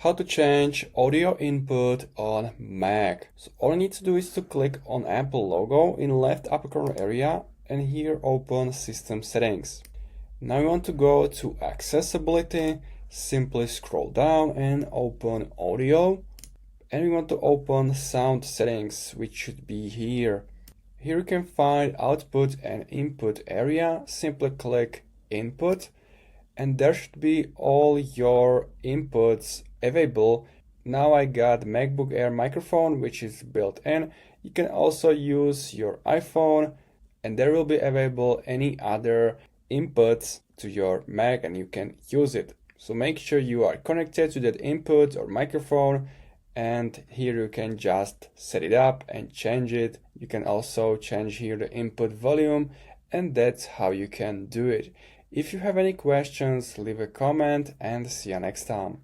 How to change audio input on Mac. So all you need to do is to click on Apple logo in left upper corner area and here open System Settings. Now you want to go to Accessibility, simply scroll down and open Audio. And we want to open Sound Settings, which should be here. Here you can find Output and Input area. Simply click Input and there should be all your inputs available. Now I got MacBook Air microphone, which is built in. You can also use your iPhone and there will be available any other inputs to your Mac and you can use it. So make sure you are connected to that input or microphone, and here you can just set it up and change it. You can also change here the input volume, and that's how you can do it. If you have any questions, leave a comment and see you next time.